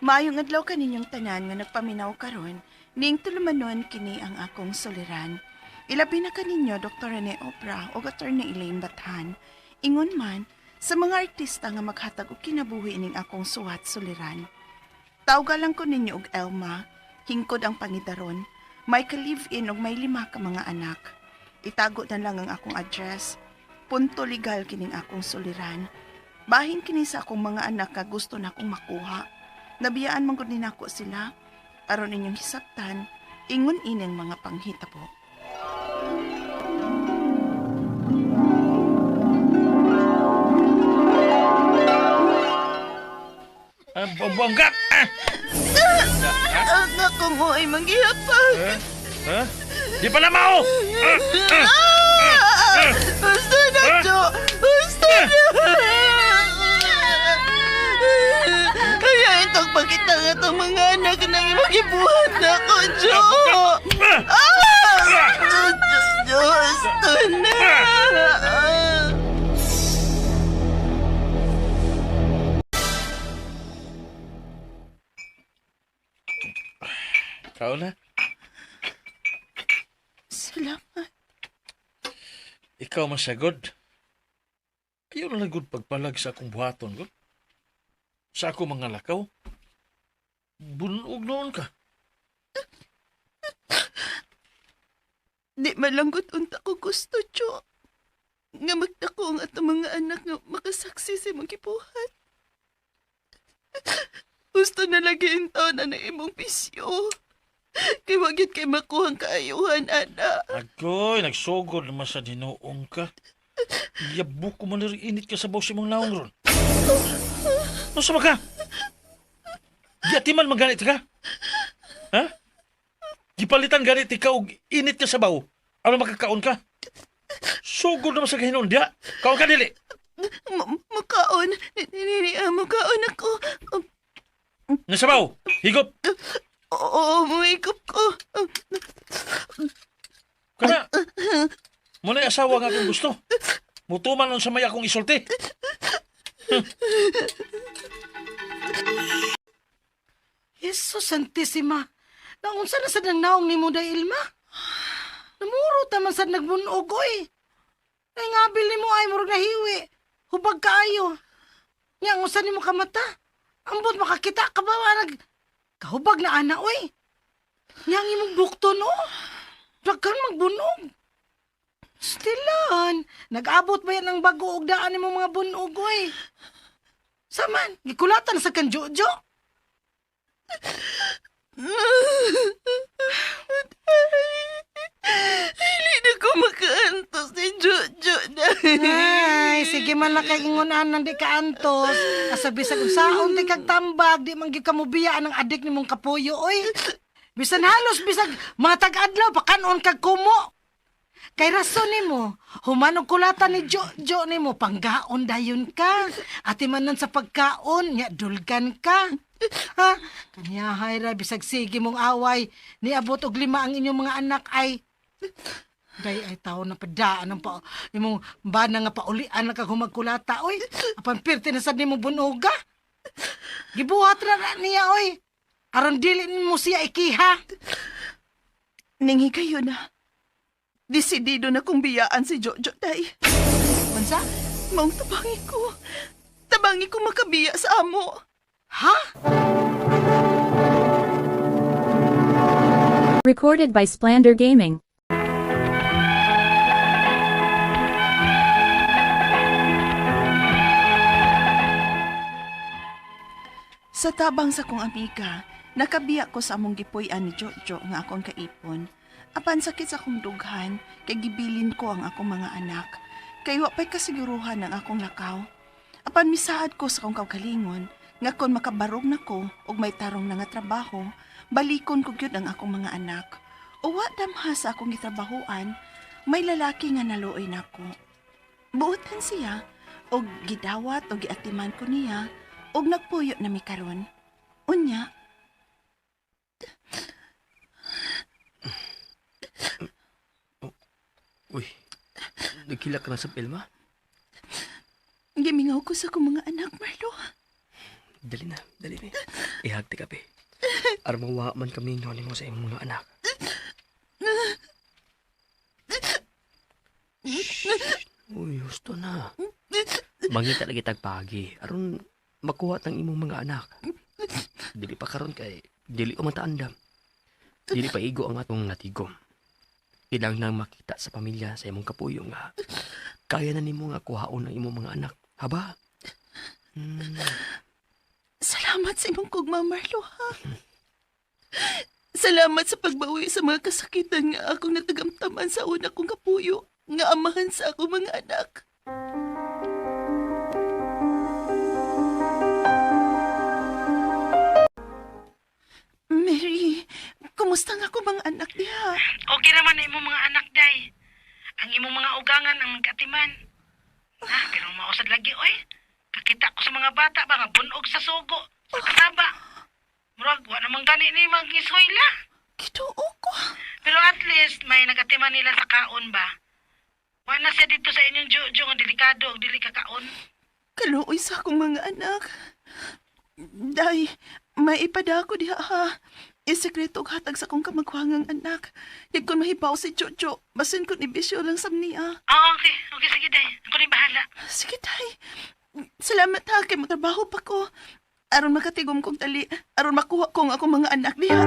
Maayong adlaw kaninyong tanan nga nagpaminaw karon, ning tulumanon kini ang akong suliran. Ilabi na kaninyo Dr. Rene Opra o Attorney Elaine Bathan. Ingon man sa mga artista nga maghatag og kinabuhi ning akong suwat suliran. Tawgalan ko ninyo og Elma, hingkod ang pangidaron. May ka-live-in og may 5 ka mga anak. Itago na lang ang akong address. Punto legal kining akong suliran. Bahin kini sa akong mga anak nga gusto na akong makuha. Nabiyaan man gud ni nako sila aron inyong hisabtan ingon ining mga panghitabo. Bongga! Anak ko mo ay manggihapag. Ha? Di pala mao! Basta na, Jo! Basta na! Kaya itong pagkita nga itong mga anak na imagibuhat na ko, Jo! Jo, basta na! Ikaw na? Salamat. Ikaw masagod. Ayaw na lang gud pagpalag sa akong buhaton, gud. Sa ako mga lakaw. Bunog noon ka. Di malanggot unta ko gusto, Jo. Nga magdako ang atong mga anak nga makasaksi sa imong gibuhat. Gusto na lagi yung taon na imong pisyo. Kay wagit kay makuhang kaayuhan, ana. Agoy, nagsugod naman sa dinoong ka. Yabo ko man init ka sa bawsi mong naong ron. Ano sa ka? Giyatiman maganit ka? Ha? Gipalitan ganit ikaw init ka sa baw. Ano makakaon ka? Sugod naman sa kahinon, diya. Kaon ka dili. Makaon. Makaon ako. Nasabaw, higop. Oo, muikop ko. Kana, muna asawa nga akong gusto. Mutuman nun sa may akong isulti. Jesus Santissima, naunsa na sa nang naong ni mo da Ilma? Namuro taman sa nagbunog, oy. Nangabil ni mo ay murag nahiwi. Hubag kaayo. Nga, unsa ni mo kamata? Ambot makakita ka ba nag kahubag na ana, oy. Yang imong bukto, no? Daghan magbunog. Stilan, nag-abot ba yan ng bago og daan ni mo mga bunog, oy? Saman, gikulatan sa kan Jojo. Hindi na ko makaantos ni Jojo na. Ay, sige man lang kay ingunan nang di ka antos. Asabi sa kung saon di kag tambag, di man gyud ka mobiyaan ang adik nimong kapuyo, oy. Bisan halos bisag mga tag-adlaw pakanon kag kumo. Kay rason nimo, human og kulatan ni Jojo nimo panggaon dayon ka. Ati man nun sa pagkaon, nya dulgan ka. Ha? Kanyahay ra bisag sige mong away, niabot og 5 ang inyong mga anak ay day ay tao na padaan ang pa imong bana nga paulian na kag humagkulata, oy. Apan pirti na sad nimo bunoga. Gibuhat ra niya, oy. Aron dili mo siya ikiha. Ningi kayo na. Desidido na kong biyaan si Jojo, day. Mansa? Maong tabangi ko. Tabangi ko makabiya sa amo. Ha? Recorded by Splander Gaming. Sa tabang sa kong amiga, nakabiya ko sa among gipuy-an ni Jojo nga akong kaipon. Apan sakit sa akong dughan, kay gibilin ko ang akong mga anak. Kay wa pa'y kasiguruhan ang akong lakaw. Apan misaad ko sa akong kaugalingon, nga kon makabarog na ko og may tarong na nga trabaho, balikon ko gyud ang akong mga anak. O wa damha sa akong gitrabahuan, may lalaki nga naluoy nako. Buotan siya, og gidawat og giatiman ko niya, og nagpuyo na mi karon. Unya. Uy, nagkilak ka na sa Pilma? Gimingaw ko sa akong mga anak, Marlo. Dali na. Ihagti ka, be. Aram mawa man kami nga mo sa imong mga anak. Shh. Uy, gusto na. Mangita lagi tagpagi. Aron makuha ng imong mga anak. Dili pa karon kay dili o mataandam. Dili pa igo ang atong natigom. Ilang nang makita sa pamilya sa imong kapuyo nga kaya na nimo nga kuhaon ang imong mga anak. Haba? Salamat sa imong kugma, Marlo, ha? Salamat sa pagbawi sa mga kasakitan nga akong natagamtaman sa una kong kapuyo nga amahan sa akong mga anak. Mary, kumusta nga ako mga anak diha? Okay naman na imong mga anak, day. Ang imong mga ugangan ang nagkatiman. Pero mausad lagi, oy. Kakita ko sa mga bata ba nga bunog sa sugo, sa kataba. Murag, wa namang gani ni mag-iswela. Gituo ko. Pero at least, may nagkatiman nila sa kaon ba? Wa na siya dito sa inyong jujo nga delikado o dili kakaon. Kaluoy sa akong mga anak. Day, may ipada ko diha ha. Isekreto og hatag sa akong kamagwangang anak. Di ko mahibaw si Jojo. Basin ko ni Bisyo lang sa niya. Okay. Okay, sige, day. Ako rin bahala. Sige, Day. Salamat ha, kay matrabaho pa ko. Aron makatigom kong tali, aron makuha kong akong mga anak diha.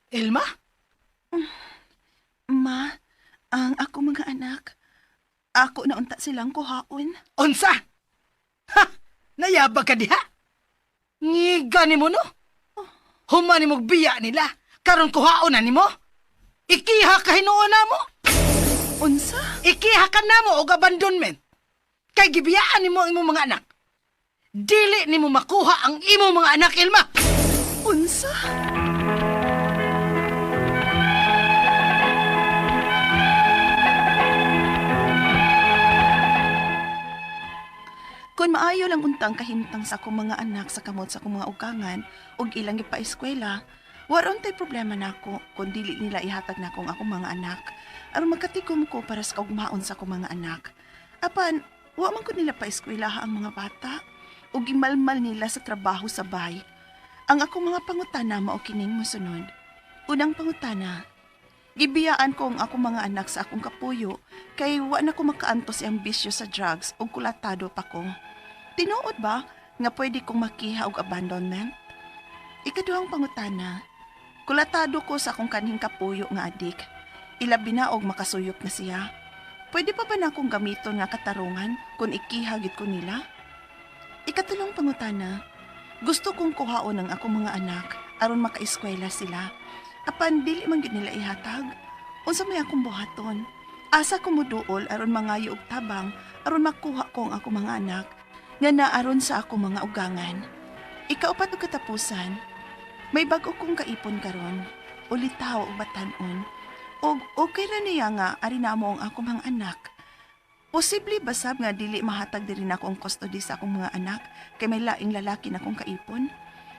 Elma? Ma, ang akong mga anak, ako na unta silang kuhaon. Unsa? Ha! Nayabag ka diha? Ngiga ni mo, no? Human ni mo biya nila. Karon kuhaon na ni mo? Ikiha ka hinuon na mo? Unsa? Ikiha ka na mo og abandonment. Kay gibiyaan ni mo ang imong mga anak. Dili ni mo makuha ang imong mga anak, Elma. Unsa? Kung maayo lang untang kahintang sa akong mga anak sa kamot sa akong mga ugangan ug ilang ipa-eskwela, waron tay problema nako kung dili nila ihatag na akong mga anak aron magkatikom ko para sa kaugmaon sa akong mga anak. Apan, wa man ko nila pa-eskwela ang mga bata ug gimalmal nila sa trabaho sa bay. Ang akong mga pangutana mao kining mosunod. Unang pangutana, gibiyaan ko ang akong mga anak sa akong kapuyo kay wa na ko makaanto sa ambisyo sa drugs ug kulatado pa ko. Tinuod ba nga pwede kong makiha og abandonment? Ikaduhang pangutana, kulatado ko sa akong kanhing kapuyo nga adik. Ilabi na og makasuyok na siya. Pwede pa ba na akong gamiton nga katarungan kung ikihagit ko nila? Ikatulong pangutana, gusto kong kuhaon ang akong mga anak aron makaeskwela sila. Apan dili man gid nila ihatag. Unsa may akong buhaton? Asa ko moduol aron mangayo og tabang aron makuha ko ang akong mga anak nga naaron sa akong mga ugangan. Ikaupat og katapusan, may bag-o kong kaipon karon, ulitaw og batan-on. Og okay ra niya nga ari namo ang akong mga anak. Posible ba sab nga dili mahatag diri na akong custody sa akong mga anak kay may laing lalaki na akong kaipon?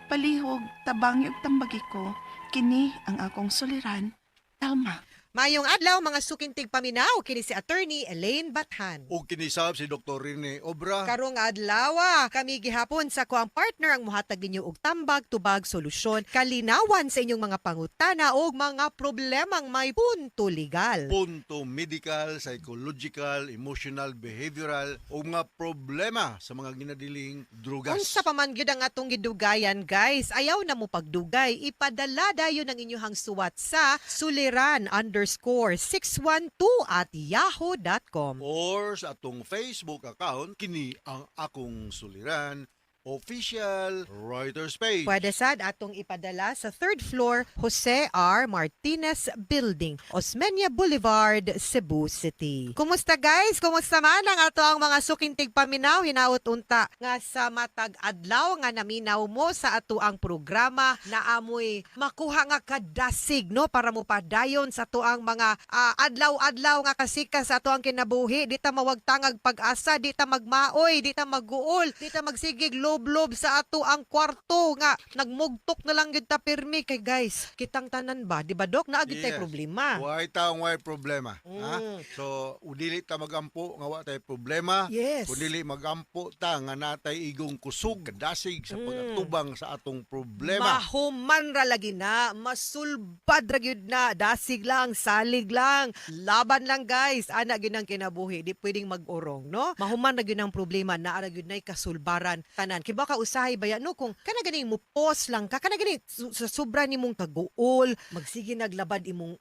Palihog, tabangi ug tambagi ko, kini ang akong suliran, Talma. Mayong adlaw mga sukintig paminaw kini si attorney Elaine Bathan. O kinisab si Dr. Rene Obra. Karong adlaw kami gihapon sa kuang partner ang muhatag ninyo og tambag tubag solusyon kalinawan sa inyong mga pangutana og mga problemang may punto legal. Punto medical, psychological, emotional, behavioral o mga problema sa mga ginadiling drugas. Unsa pa man gyud ang atong gidugayan guys, ayaw na mo pagdugay, ipadala dayon ang inyong suwat sa suliran_612@yahoo.com. Or sa atong Facebook account, kini ang akong suliran, official writer page. Pwede sad atong ipadala sa 3rd floor Jose R. Martinez Building, Osmeña Boulevard, Cebu City. Kumusta guys? Kumusta man ang ato ang mga sukintig paminaw? Hinaot unta nga sa matag adlaw nga naminaw mo sa ato ang programa na amoy makuha nga kadasig no para mo padayon sa ato ang mga adlaw-adlaw nga kasika sa ato ang kinabuhi. Di ta mawagtangag pag-asa, di ta magmaoy, di ta magguol, di ta magsigig low lob-lob sa ato ang kwarto nga nagmugtok na lang gyud ta pirmi kay guys. Kitang tanan ba, di ba Dok? Naagid tay Yes. problema. Why taong why problema. Ha? Mm. So, udili ta magampo nga wa tay problema. Yes. Kundili magampo ta nga natay igong kusog, kadasig sa pagtubang sa atong problema. Mahuman ra lagi na, masulbad ra gyud na, dasig lang, salig lang, laban lang guys. Ana gyud ang kinabuhi, di pwedeng mag-urong, no? Mahuman ra gyud ang problema, naa ra gyud nay kasulbaran tanan. Kay baka usahay baya no kung kana ganing mo pause lang ka, kana ganing sa sobra nimong kaguol, magsige naglabad imong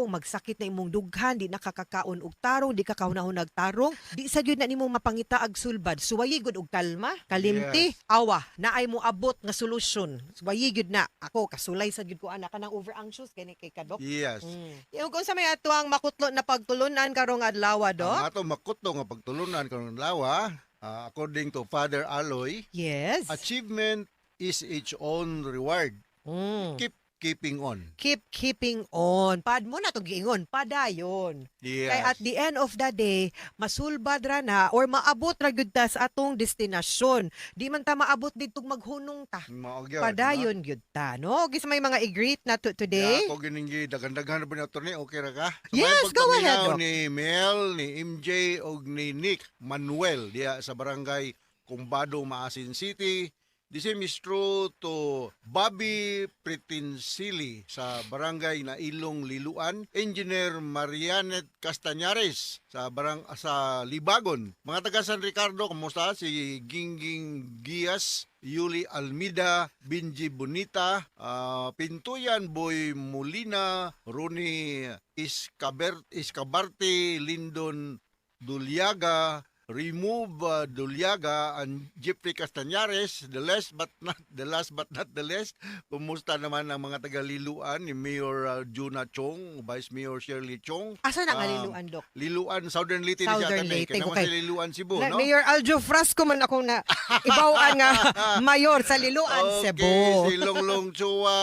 magsakit na imong dughan, di nakakakaon og tarong, di ka kahunahon tarong, di sa gyud na nimong mapangita ag sulbad. Suwayi gud og kalma, kalimti, Yes. awa, naay mo abot nga solusyon. Suwayi gyud na ako kasulay sa gyud ko ana kanang over anxious kani kay kadok. Yes. Yung kung sa may ato ang makutlo na pagtulunan karong adlaw do. Ang ato makutlo nga pagtulunan karong lawa, according to Father Aloy, Yes. achievement is its own reward. Mm. Keep keeping on. Keep keeping on. Pad mo na to giingon, padayon. Yes. Kay at the end of the day, masulbad ra na or maabot ra gyud ta sa atong destinasyon. Di man ta maabot didtong maghunong ta. Mao gyud, Padayon gyud ta, no? Gis may mga i-greet na today. Ako gining dagan-dagan pa ni attorney, okay ra ka? Yes, go ahead, Doc. Ni Mel, ni MJ og ni Nick Manuel diya sa barangay Kumbado, Maasin City. The same is true to Bobby Pretinsili sa barangay na Ilong Liluan, Engineer Marianet Castañares sa Libagon. Mga taga San Ricardo, kumusta? Si Gingging Gias, Yuli Almida, Binji Bonita, Pintuyan Boy Molina, Roni Iscabarte, Lindon Dulyaga, Remove Dulyaga, and Jeffrey Castañares. The last but not the least, kumusta naman ang mga taga-Liluan ni Mayor Juna Chong, Vice Mayor Shirley Chong. Asa na nga Um, liluan, Dok? Liluan, Southern Leyte Southern ni Leyte, siya okay. sa Liluan Cebu, Na, no? Mayor Aljo Frasco man akong na ibawaan nga mayor sa Liloan, Okay, Cebu. si Longlong Chua,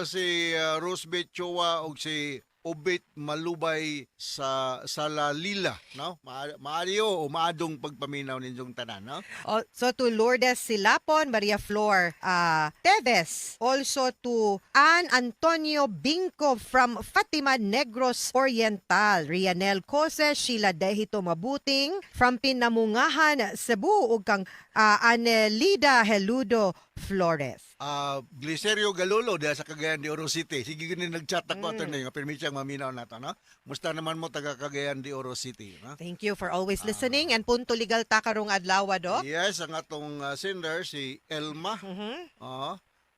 si Rosbeth Chua, o si Obet Malubay sa Salalila, no? Maario o maadong pagpaminaw ninyong tanan, no? So to Lourdes Silapon, Maria Flor Teves. Also to Ann Antonio Binco from Fatima Negros Oriental. Rianel Cose, Sheila Dehito Mabuting from Pinamungahan, Cebu. Ug kang Anelida Heludo Flores. Glicerio Galolo diya sa Cagayan de Oro City. Sige gani nag-chat ako ato na yung permitsang maminaw nato, no? Musta naman mo taga Cagayan de Oro City, no? Thank you for always listening. And punto legal ta karong adlaw, Dok. Yes, ang atong sender si Elma. Mhm.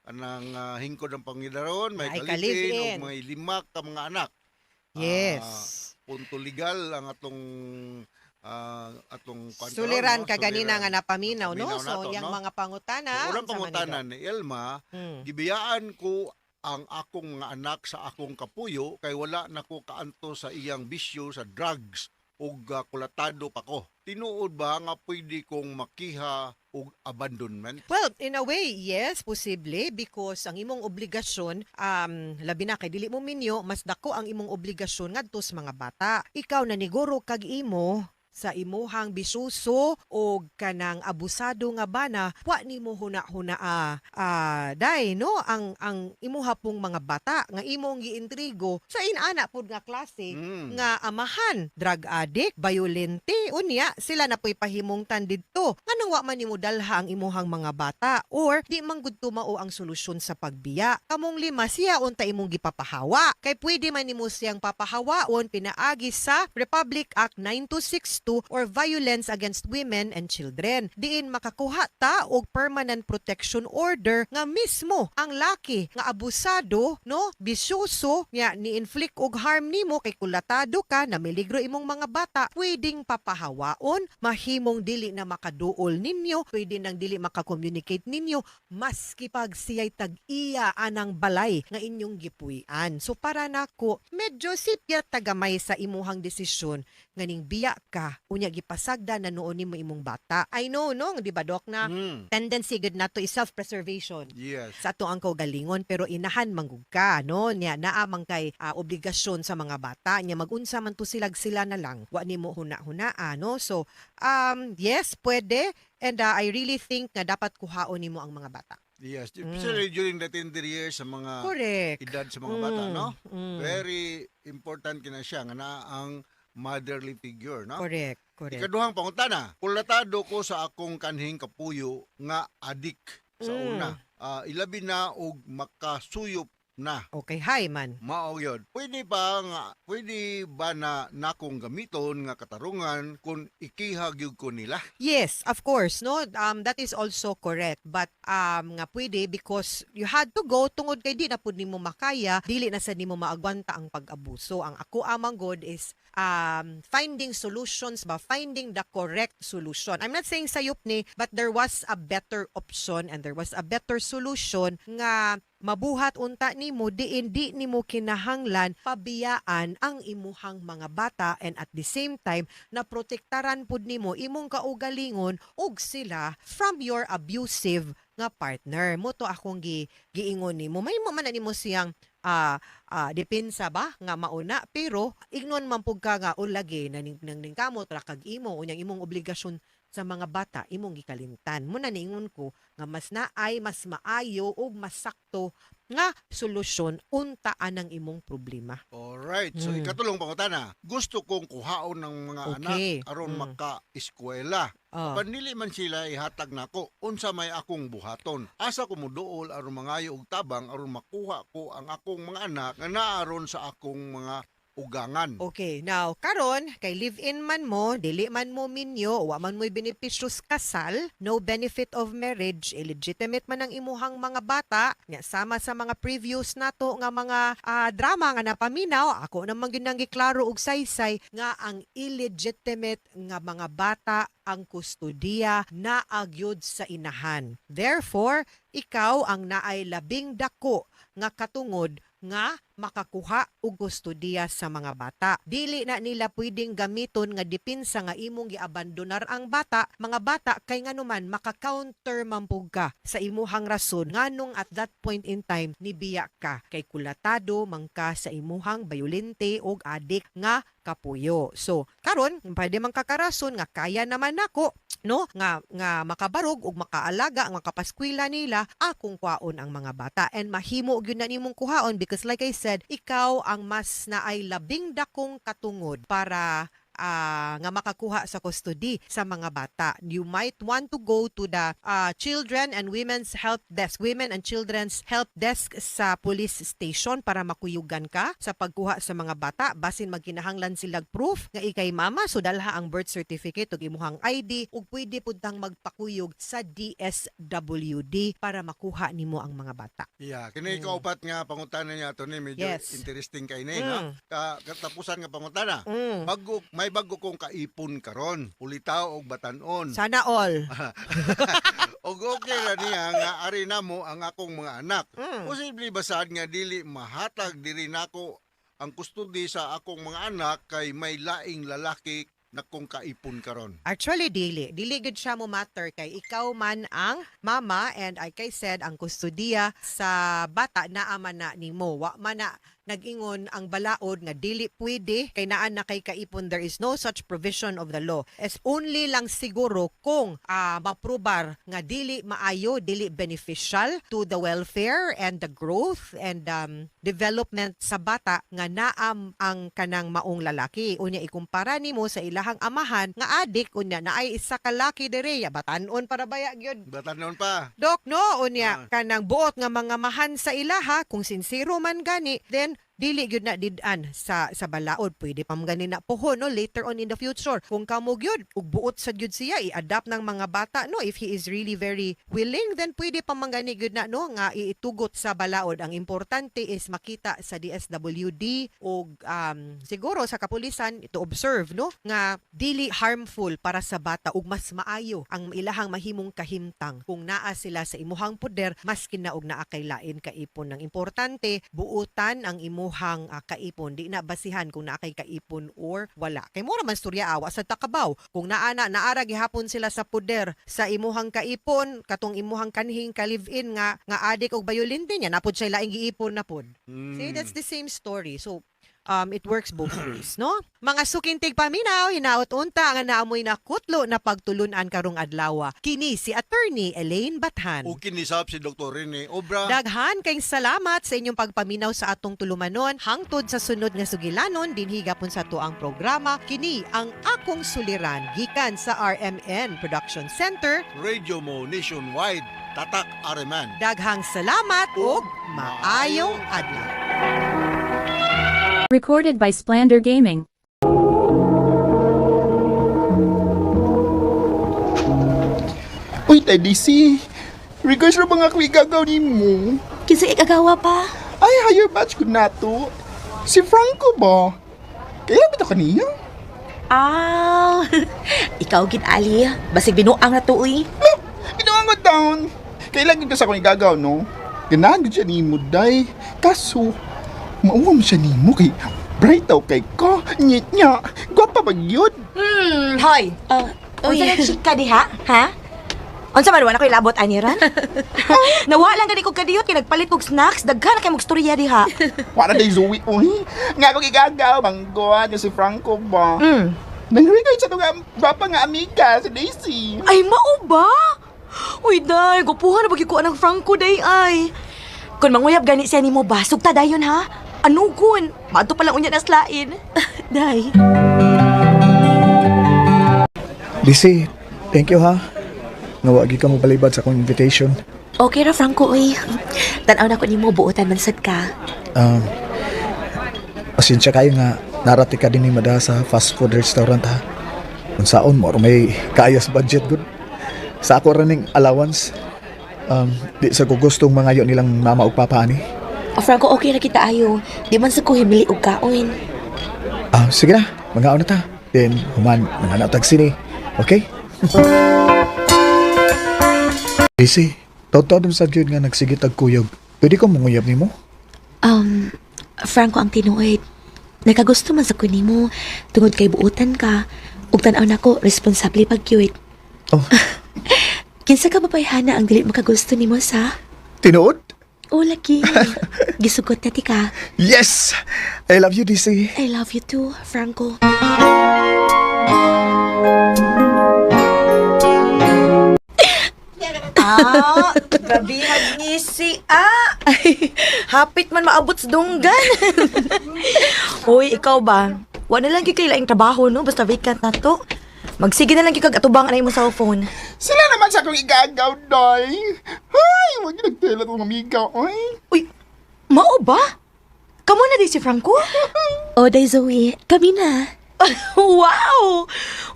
Anang hingkod ng Panginoon, may Ay, kalipin, kalipin. o may lima ka mga anak. Yes. Punto legal ang atong kontrol, Suliran no? ka ganina nga napaminaw, no? Napaminaw So, nato, yang no? mga pangutana. So, unang unsa man pangutanan ni Elma, nito? Mm. gibiyaan ko ang akong mga anak sa akong kapuyo kay wala na ko kaanto sa iyang bisyo sa drugs ug kulatado pa ko. Tinuod ba nga pwede kong makiha og abandonment? Well, in a way, yes, posible because ang imong obligasyon, labi na kay dili mo minyo, mas dako ang imong obligasyon ngadto sa mga bata. Ikaw naniguro kag imo sa imuhang bisuso o kanang abusado nga bana, wa nimo huna-huna dai no ang imuha pong mga bata nga imong giintrigo sa inana pud nga klase nga amahan, drug addict, violente, unya sila na po'y pahimungtan didto. Nganong wa man nimo dalha ang imuhang mga bata or di man gud tumao ang solusyon sa pagbiya. Kamong lima siya unta imong gipapahawa. Kay pwede man nimo siyang papahawaon pinaagi sa Republic Act 9262 or Violence Against Women and Children. Diin makakuha ta og permanent protection order nga mismo ang laki nga abusado, no, bisyoso, nga ni-inflict og harm nimo kay kulatado ka na miligro imong mga bata, pwedeng papahawaon, mahimong dili na makaduol ninyo, pwede nang dili maka-communicate ninyo, maski pag siya'y tag-iya anang balay nga inyong gipuy-an. So para nako, medyo sipya tagamay sa imuhang desisyon nga ning biya ka, unya gipasagda na noon nimo imong bata. I know, no, di ba, Dok, na tendency good na to is self-preservation. Yes. Yes. sa ato ang kaugalingon pero inahan manggug ka no nya naa man kay obligasyon sa mga bata nya magunsa man to sila na lang wa nimo huna-hunaa no so yes pwede and I really think nga dapat kuhaon nimo ang mga bata. Yes, especially during the tender years sa mga Correct. edad sa mga bata, no? Mm. Very important kina siya nga na ang motherly figure, no? Correct. Ikaduhang pangutana, kulatado ko sa akong kanhing kapuyo nga adik sa Mm. una. Ilabi na og makasuyop na. Okay, hi man. Mao yun. Pwede ba na nakong gamiton nga katarungan kung ikihag yun ko nila? Yes, of course, no. That is also correct. But nga pwede because you had to go tungod kay di na pud nimo makaya, dili na sa nimo maagwanta ang pag-abuso. Ang ako amang god is finding solutions finding the correct solution. I'm not saying sayop ni, but there was a better option and there was a better solution nga mabuhat unta nimo diin di nimo kinahanglan pabiyaan ang imuhang mga bata and at the same time na protektaran pud nimo imong kaugalingon ug sila from your abusive nga partner. Mo to akong giingon nimo. May mo man na nimo siyang depensa ba nga mauna pero ignon man pug ka nga ulagi na ning kamot ra kag imo unyang imong obligasyon sa mga bata imong gikalimtan. Muna niingon ko nga mas naay mas maayo ug mas sakto nga solusyon untaan ang imong problema. Alright. So, ikatulong pangutana. Gusto kong kuhaon ng mga anak aron maka-eskwela. Panili man sila ihatag nako unsa may akong buhaton. Asa ko moduol aron mangayo og tabang aron makuha ko ang akong mga anak nga naaron sa akong mga ugangan. Okay, now karon kay live-in man mo, dili man mo minyo, wa man mo'y benepisyos kasal, no benefit of marriage, illegitimate man ang imuhang mga bata, nya sama sa mga previous nato nga mga drama nga napaminaw, ako namang ginang giklaro og saysay nga ang illegitimate nga mga bata ang kustodiya na agyod sa inahan. Therefore, ikaw ang naay labing dako nga katungod nga makakuha og kustodiya sa mga bata. Dili na nila pwedeng gamiton nga depensa nga imong giabandonar ang bata, mga bata kay nganuman maka-counter mampug ka sa imuhang rason nganong at that point in time nibiya ka kay kulatado mangka sa imuhang bayolente og adik nga kapuyo. So, karon pwede man kakarason nga kaya naman nako no nga makabarog ug makaalaga ang makapaskwela nila akong kwaon ang mga bata and mahimo gyud na nimong kuhaon because like I said ikaw ang mas naay labing dakong katungod para nga makakuha sa custody sa mga bata. You might want to go to the Children and Women's Help Desk, Women and Children's Help Desk sa police station para makuyugan ka sa pagkuha sa mga bata. Basin magkinahanglan silag proof nga ikay mama, so dalha ang birth certificate ug imuhang ID ug pwede pud tang magpakuyog sa DSWD para makuha nimo ang mga bata. Yeah, kini kaupat nga pangutana niya to ni medyo Yes. interesting kay ni no. Katapusan nga pangutana. May bago kong kaipon karon, ulitaw og batanon. Sana all. Og okay ra niya nga ari na mo ang akong mga anak. Posible ba sad nga dili mahatag diri nako ang kustodi sa akong mga anak kay may laing lalaki na kong kaipon karon? Actually, dili gud siya mo matter kay ikaw man ang mama and like I said, ang kustodiya sa bata naa man na nimo. Wa man na nag-ingon ang balaod nga dili pwede kay naan na kay kaipon. There is no such provision of the law. As only lang siguro kung maprobar nga dili maayo, dili beneficial to the welfare and the growth and development sa bata nga naam ang kanang maong lalaki. Unya ikumpara nimo sa ilahang amahan nga adik unya naay isa ka laki diri batanon para baya gyud. Batanon pa. Dok, no, unya, kanang buot nga mga mahan sa ilaha, kung sincero man gani, then dili gyud na didan sa balaod. Pwede pa man gani na pohon no later on in the future. Kung kamo gyud ug buot sa gyud siya i-adapt ng mga bata no if he is really very willing then pwede pa man gani gyud na no nga iitugot sa balaod. Ang importante is makita sa DSWD ug siguro sa kapulisan to observe no nga dili harmful para sa bata ug mas maayo ang ilahang mahimong kahimtang kung naa sila sa imuhang poder mas kinaog naa kay lain kaipon. Ang importante buutan ang imo imuhang kaipon. Di na basihan kung naa kay kaipon or wala. Kay mo naman storya awa sa takabaw. Kung naara gihapon sila sa puder sa imuhang kaipon, katong imuhang kanhing ka-live-in nga adik og bayolin din yan, napod siya laing giipon na pod. See, that's the same story. So, it works both ways, no? Mga sukintig paminaw, hinaot unta nga naamoy na kutlo na pagtulunan karong adlaw. Kini si Attorney Elaine Bathan. O kinisap si Dr. Rene Obra. Daghan kayong salamat sa inyong pagpaminaw sa atong tulumanon. Hangtod sa sunod nga sugilanon, dinhigapon sa tuang programa. Kini ang Akong Suliran, gikan sa RMN Production Center. Radio mo nationwide. Tatak Areman. Daghang salamat ug maayong adlaw. Recorded by Splander Gaming. Uy, TDC. Regards na mga kwigagaw ni mo. Kinsa ikagawa pa? Ay, higher batch ko na to. Si Franco ba? Kaya ba ito kaniya? Ah, ikaw gid ali. Basig binuang na to uy. Ito ko down. Kailan ka sa kong igagaw, no? Ganahan ko siya ni mo, day. Kaso, mauwam siya ni mo kay bright daw kay ko. Nyit niya. Gwapa ba yun? Hoy. Unsa na chika diha? Ha? Unsa man wala ko'y labot ani ran? Nawa lang gani ko kadiyot kay nagpalit og snacks, daghan na kay mong storya diha. Wala day Zoe, uy. Nga kong igagaw, manggoan niya si Franco ba? Nang-regards sa nga gwapa nga amiga, si Daisy. Ay mao ba? Uy day, gupuhan na bagi ko anang Franco day ay. Kung manguyab gani siya nimo ba, sugta dayon ha? Anugon, maadto pa lang unya na slain. Day. DC, thank you ha. Nawagi ka mo balibad sa akong invitation. Okay ra Franco uy. Tan-aw na ko nimo buotan man sad ka. Pasensya kayo nga narati ka din ni mada sa fast food restaurant ha. Kung saon mo may kaayos budget good. Sa ako running allowance, di sa gustong mga yun nilang mama o papa ani. Franco, okay na kita ayo. Di man sa ko himili og kaon. Sige na, mga na ta. Then, human, mga natag sini. Okay? DC, taw-taw dun sa gyud nga nagsigit ag kuyog. Pwede ko manguyab ni mo? Franco ang tinuod. Nakagusto man sa kunimo tungod kay buutan ka. Ug tan-aw nako responsable pag-gyud. Oh. Kinsa ka mapayhana ang dili makagusto nimo sa? Tinuod? O lagi. Gisugot na ti ka. Yes! I love you, DC. I love you too, Franco. Gabihan ni si Ay, hapit man maabot sa dunggan. Uy, ikaw ba? Wala lang kay laing trabaho, no? Basta vacant na to. Magsige na lang kay kag atubang anay mo sa phone. Sila naman sa akong igagaw, day. Ay, wag yung nagtela itong amiga, oy. Uy, mao ba? Kamu na di si Franco? O, day Zoe, kami na. Wow!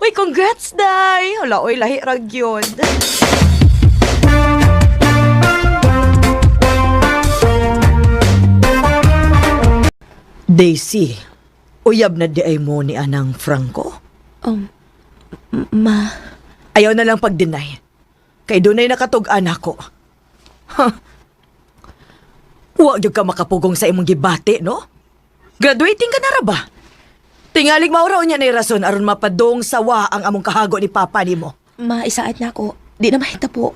Uy, congrats, day! Hala, uy, lahi rag yun. Daisy, uyab na di ay mo ni anang Franco? Ma... Ayaw na lang pag-deny. Kay dunay nakatug-an ako. Huwag yung ka makapugong sa imong gibati, no? Graduating ka na ra ba? Tingalig mauraw niya na rason aron mapadong sawa ang among kahago ni Papa ni mo. Ma, isaad na ako. Di na mahita po.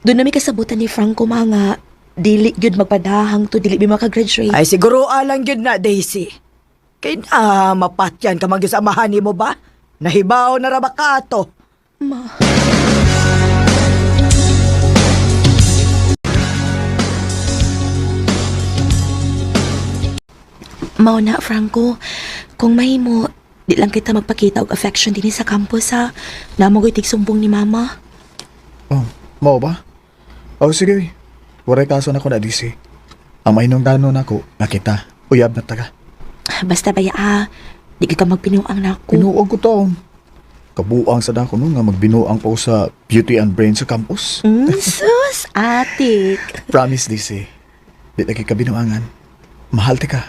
Doon namin kasabutan ni Franco mga dili gyud magpadahang to dili bi makagraduate. Ay siguro alang yun na, Daisy. Kay mapatyan ka mag-isamahan ni mo ba? Nahibaw na ra ba ka to? Ma. Mao na, Franco. Kung mahimo, di lang kita magpakita og affection din sa campus ha. Namogoy tigsumbong ni Mama. Oh, mau ba? Oh, sige. Waray kaso na ko na, DC. Ang mainong danon ako, nakita. Uyab na taga. Basta baya di ka magpinuang na ako. Pinuog ko to. Kabuang sa dako no nga magbinuang po sa Beauty and Brain sa campus. Sus, atik. Promise, DC. Di lagi ka binuangan. Mahal ti ka.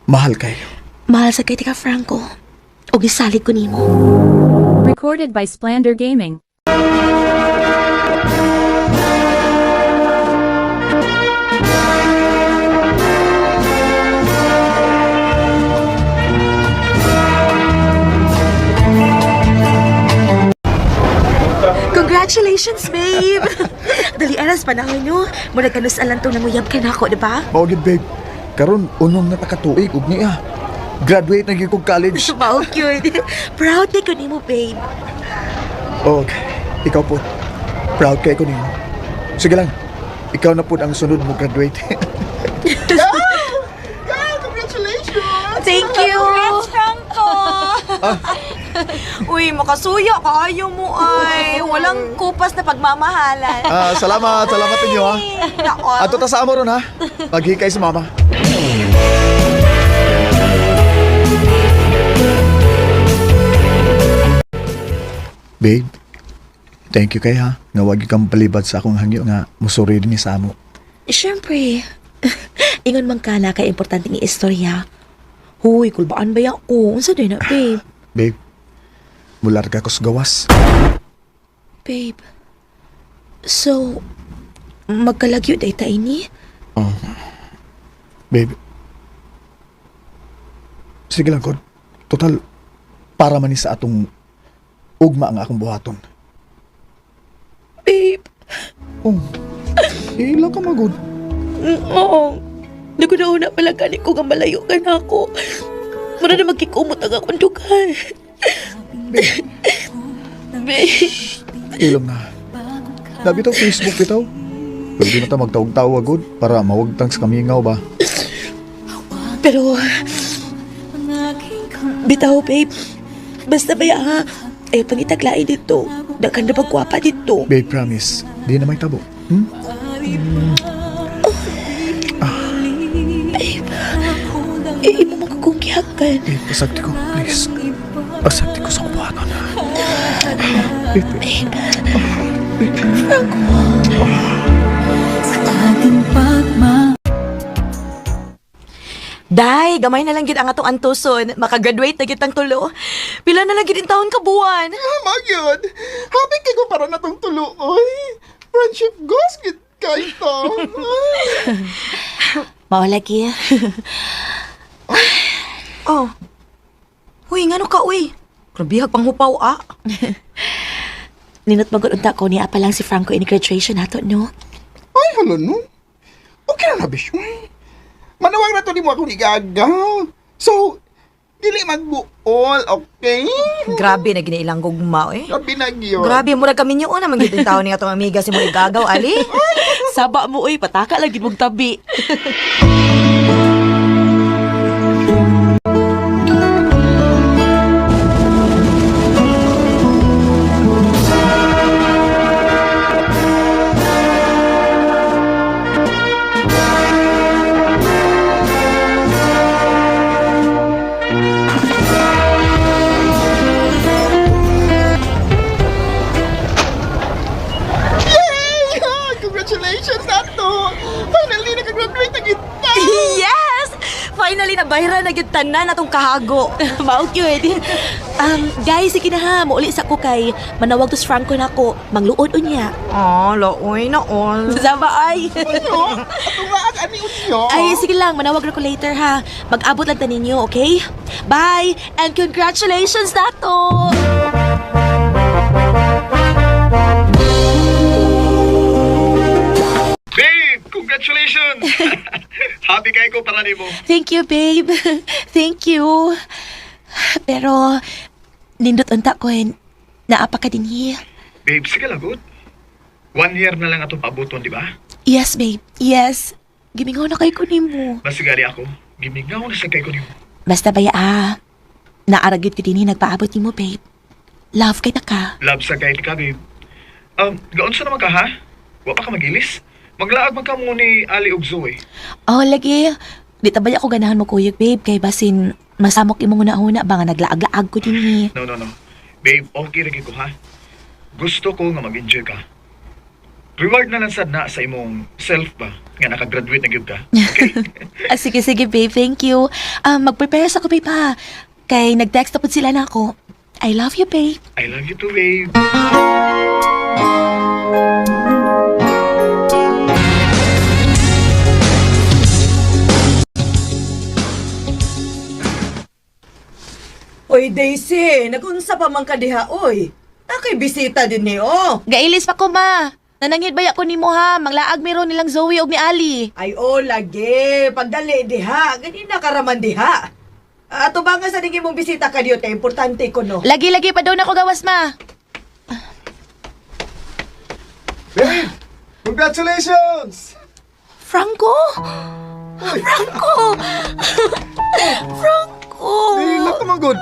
Mahal kayo. Mahal sa kay ka, Franco. O gisalig ko nimo. Recorded by Splander Gaming. Congratulations, babe! Dali aras panahon nyo. Muna kanus alang tong nanguyab ka na ako, di ba? Maugid, babe. Karon unong na takatuig ug niya. Graduate na gyud kog college. Wow, cute. Proud na ko ni mo, babe. Og ikaw po. Proud kay ko nimo. Sige lang. Ikaw na po ang sunod mo graduate. Congratulations! Thank you! Congrats, Franco! Uy, makasuya ka. Ayaw mo ay. Walang kupas na pagmamahalan. Salamat inyo ha. Nako. Ato ta sa amo ron ha. Maghikay si mama. Babe, thank you kay ha. Nga wag kang palibad sa akong hangyo nga musuri din ni Samo. Siyempre. Ingon man ka na kay importante ng istorya. Huy, kulbaan ba ako? Unsa din na, babe? Babe, mular ka ko sa gawas. Babe. So, magkalagyo day ta ini? Oh. Babe. Sige lang, Kod. Total, para man ni sa atong ugma ang akong buhaton. Babe. Oh. Ilang ka magod. Oo. Nagunauna pala ganin ko nga malayo ka na ako. Muna na magkikumot ang akong dugan. Babe. Babe. Ilang na. Nabi ito Facebook bitaw. Pwede na ta magtawag-tawag god para mawagtang sa kamingaw ba? Pero, bitaw, babe. Basta ba ha? Ay, pangitaglain dito. Dakan na pagkwapa dito. Babe, promise. Di na may tabo. Hmm? Eh, imo magkukungkihakan. Babe, pasagti ko. Please. Pasagti ko sa kubuhaton. Babe. Day, gamay na lang gid ang atong antuson. Makagraduate na gid ang tulo. Pila na lang gid in taon ka buwan. Magyod. Happy kay ko para na tong tuloy. Friendship goes gid kay to. Mao lagi. Oh. Uy, ngano ka, uy? Grabihag pang hupaw, ah. Ninot magod unta ko niya pa lang si Franco in graduation nato, no? Ay, halo no. Okay na nabis mo. Manawag na to ni mo akong igagaw. So, dili magbuol, okay? Grabe na ginailang gugma, eh. Grabe na gyud. Grabe, mura kami niyo na manggit tao ni atong amiga si mo igagaw, ali. Saba mo, uy, pataka lagi mong tabi. Congratulations, Nato! Finally, nakagraduate na kita! Yes! Finally, nabayra na gyud tanan atong kahago. Mao gyud. Guys, sige na ha. Mauli sa ko kay manawag to si Franco na ako. Mangluod unya. Laoy na on. Saba ay. Ano? Atong laag ani unyo? Ay, sige lang. Manawag na ko later ha. Mag-abot lang ta ninyo, okay? Bye! And congratulations, Nato! Babe, congratulations! Happy kay ko para nimo. Thank you, babe. Thank you. Pero, nindot unta ko naapa ka din hiya. Babe, sige lang, good. 1 year na lang atong paabuton, di ba? Yes, babe. Yes. Gimingaw na kay kunin mo. Mas gali ako. Gimingaw na sa kay ko nimo. Basta baya naaragit ko din nagpaabot ni mo, babe. Love kay na ka. Love sa kay ka, babe. Gaon sa naman ka, ha? Wa pa ka magilis? Maglaag man ka mo ni Ali ug Zoe. Oh, lagi. Di tabay ako ganahan mo kuyog, babe. Kay basin, masamok imong una-una ba nga naglaag-laag ko din No. Babe, okay lagi ko, ha? Gusto ko nga mag-enjoy ka. Reward na lang sad na sa imong self ba nga nakagraduate na gyud ka. Okay? Sige, babe. Thank you. Mag-prepare sa ko, babe, ha? Kay nag-text na po sila na ako. I love you, babe. I love you too, babe. Oy, Daisy, nagunsa pa man ka diha, oy. Nakay bisita din ni oh. Gailis pa ko, ma. Nanangid baya ko nimo ha. Manglaag meron nilang Zoe og ni Ali. Ay oh, lagi. Pagdali diha. Ganina karaman diha. Ato ba nga sa ningin mong bisita ka diyo, importante ko no. Lagi-lagi pa daw na ko gawas, ma. Babe! Congratulations! Franco? Franco! Franco! Dila ka man, good.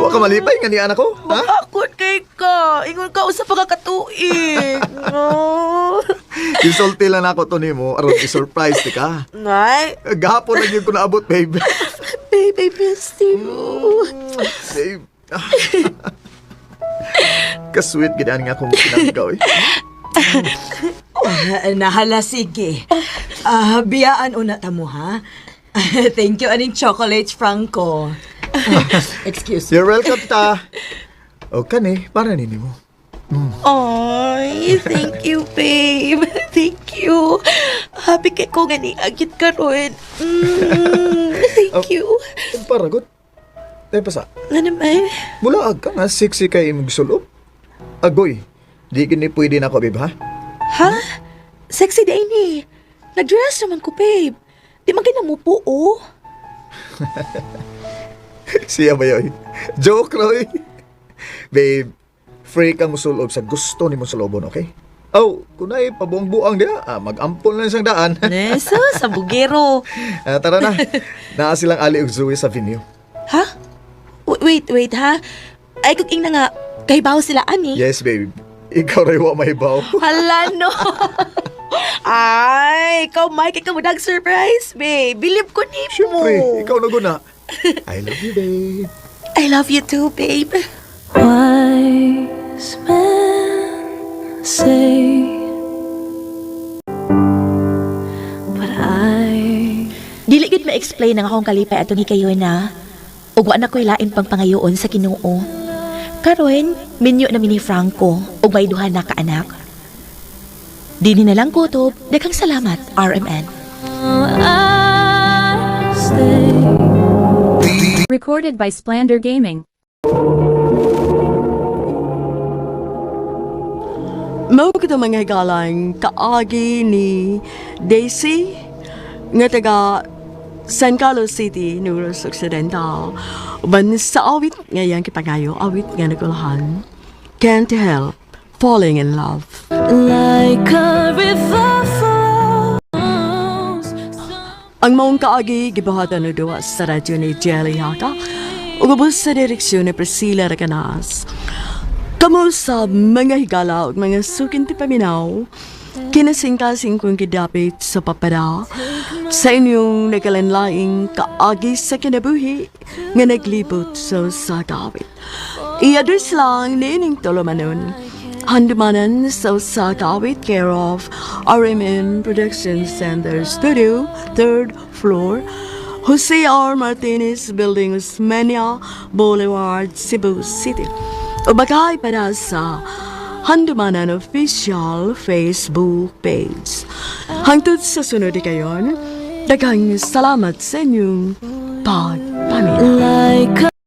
Wa ka malipay nga ni anak ko, ha? Bakit kay ka? Ingon ka usap pa kakatuig. No. Isulti lang ako to nimo aron i-surprise ti ka. Nay? Gahapon na yun ko naabot, babe. Babe, I miss you. Babe. Ka-sweet gidaan nga akong pinagaw eh. Nahala, sige. Biyaan una ta mo, ha? Thank you, aning chocolates, Franco. Excuse me. You're welcome, ta. O kani, para nini mo. Ay, thank you, babe. Thank you. Happy kay ko nga ni agit ka ron. Thank you. Para, good. Tayo pa sa. Ano naman? Bulaag ka nga, sexy kay imong sulop. Agoy, di kini pwede na ako, babe, ha? Ha? Sexy day ni. Nag-dress naman ko, babe. Di man kinamupo, oh. Siya ba yun? Joke, Roy. Babe, free kang musulob sa gusto ni mong sulobon, okay? Oh, kunay pabuang-buang dia, mag-ampon lang siyang daan. Neso, sa bugero. Tara na. Naa silang Ali ug Zoe sa venue. Ha? Wait, ha? Ay, kung na nga, kahibaw sila, ani? Yes, babe. Ikaw rin wa mahibaw. Hala, no. Ay, ikaw, Mike, ikaw mo nag-surprise, babe. Believe ko ni mo. Siyempre, ikaw na guna. I love you, babe. I love you too, babe. Wise men say, but I... Dili gid ma-explain ang akong kalipay atong hikayon na. Ug wa na ko'y lain pang pangayoon sa Ginoo. Karon, minyo na ni Franco ug may duha na ka anak. Dili na lang kutob, daghang salamat, RMN. I stay. Recorded by Splander Gaming. Mao kita mga higalang kaagi ni Daisy nga taga San Carlos City, Negros Occidental. Uban sa awit ngayang kipangayo, awit nga nagulahan. Can't help falling in love. Like a river flows. Ang maong kaagi gibuhatan na duwa sa radyo ni Jelly Haka ug ubos sa direksyon ni Priscilla Raganas. Kamu sa mga higala ug mga sukin ti paminaw, kinasingkasing kong kidapit sa papada sa inyong nagalanlaing kaagi sa kinabuhi nga naglibot sa sagawit. I-address lang ni ining tulumanon. Handumanan sa sagawit care of RMN Production Center Studio, 3rd floor, Jose R. Martinez Building, Osmeña Boulevard, Cebu City. O bagay para sa Handumanan Official Facebook page. Hangtod sa sunod kayon, daghang salamat sa inyong pagpamilya. Like